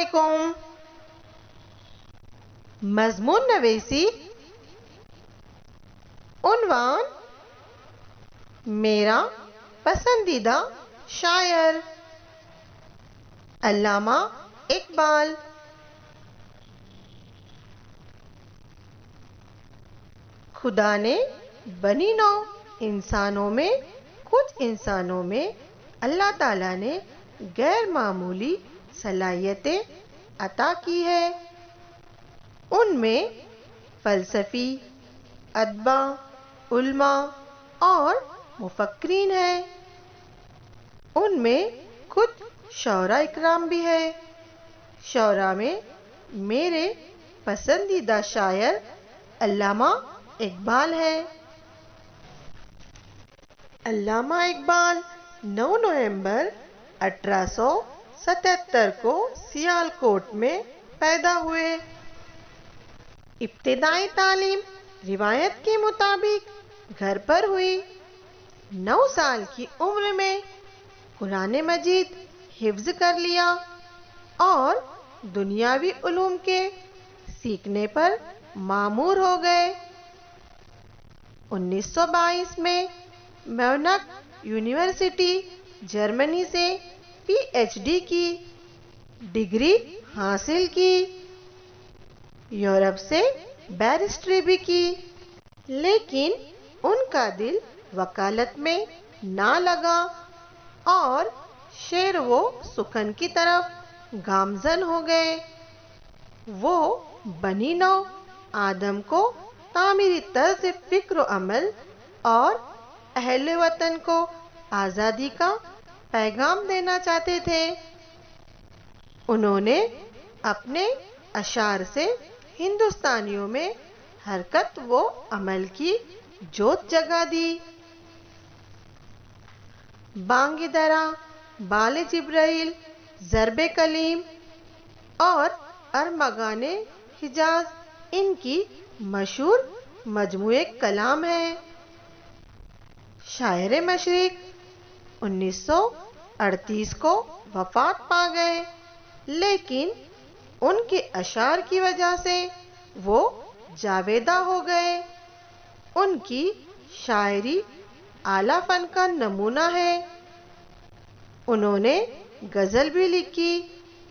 علیکم۔ مضمون نویسی، عنوان میرا پسندیدہ شاعر علامہ اقبال۔ خدا نے بنی نوع انسانوں میں کچھ انسانوں میں اللہ تعالیٰ نے غیر معمولی صلاحیتیں عطا کی ہے۔ ان میں فلسفی، ادبا، علماء اور مفکرین ہیں۔ ان میں کچھ شعراء اکرام بھی ہے۔ شعراء میں میرے پسندیدہ شاعر علامہ اقبال ہے۔ علامہ اقبال 9 نومبر 1877 کو سیالکوٹ میں پیدا ہوئے۔ ابتدائی تعلیم روایت کے مطابق گھر پر ہوئی۔ 9 سال کی عمر میں قرآن مجید حفظ کر لیا اور دنیاوی علوم کے سیکھنے پر مامور ہو گئے۔ 1922 میں میونخ یونیورسٹی جرمنی سے پی ایچ ڈی کی ڈگری حاصل کی۔ یورپ سے بیرسٹری بھی کی، لیکن ان کا دل وکالت میں نہ لگا اور شعر و سخن کی طرف گامزن ہو گئے۔ وہ بنی نوع آدم کو تعمیری طرز فکر و عمل اور اہل وطن کو آزادی کا پیغام دینا چاہتے تھے۔ انہوں نے اپنے اشعار سے ہندوستانیوں میں حرکت و عمل کی جوت جگا دی۔ بانگ درا، بال جبرائیل، ضرب کلیم اور ارمغان حجاز ان کی مشہور مجموعہ کلام ہے۔ شاعر مشرق 1938 کو وفات پا گئے، لیکن ان کے اشعار کی وجہ سے وہ جاویدہ ہو گئے۔ ان کی شاعری اعلیٰ فن کا نمونہ ہے۔ انہوں نے غزل بھی لکھی،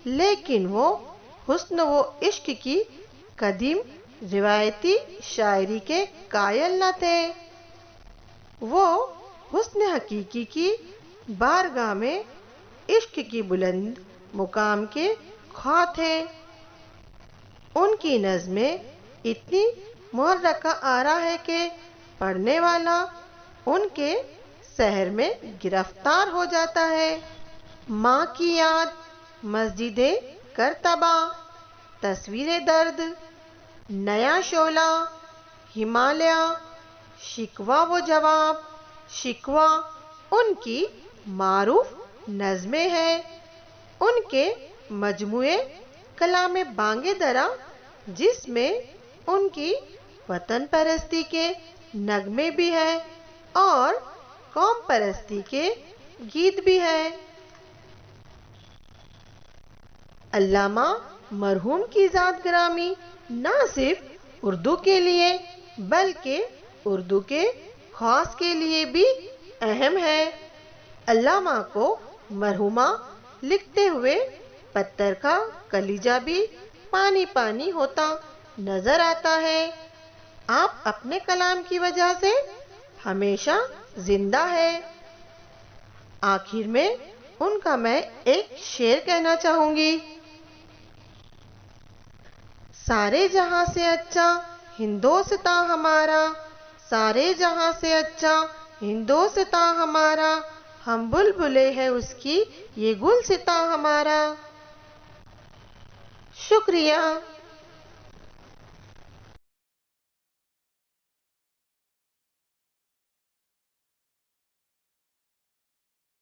لیکن وہ حسن و عشق کی قدیم روایتی شاعری کے قائل نہ تھے۔ وہ حسن حقیقی کی بارگاہ میں عشق کی بلند مقام کے خواہاں تھے۔ ان کی نظمیں اتنی محرکہ آرا ہے کہ پڑھنے والا ان کے سحر میں گرفتار ہو جاتا ہے۔ ماں کی یاد، مسجدیں کر تباہ، تصویر درد، نیا شعلہ، ہمالیہ، شکوہ و جواب، شکوہ ان کی معروف نظمیں ہیں۔ ان کے مجموعے کلام بانگ درا، جس میں ان کی وطن پرستی کے نغمے بھی ہیں اور قوم پرستی کے گیت بھی ہیں۔ علامہ مرحوم کی ذات گرامی نہ صرف اردو کے لیے بلکہ اردو کے خواص کے لیے بھی اہم ہے۔ علامہ کو مرحومہ لکھتے ہوئے پتھر کا کلیجہ بھی پانی پانی ہوتا نظر آتا ہے۔ آپ اپنے کلام کی وجہ سے ہمیشہ زندہ ہے۔ آخر میں ان کا میں ایک شعر کہنا چاہوں گی۔ سارے جہاں سے اچھا ہندوستاں ہمارا، سارے جہاں سے اچھا ہندوستاں ہمارا، ہم بلبلیں ہیں اس کی یہ گلستاں ہمارا۔ شکریہ۔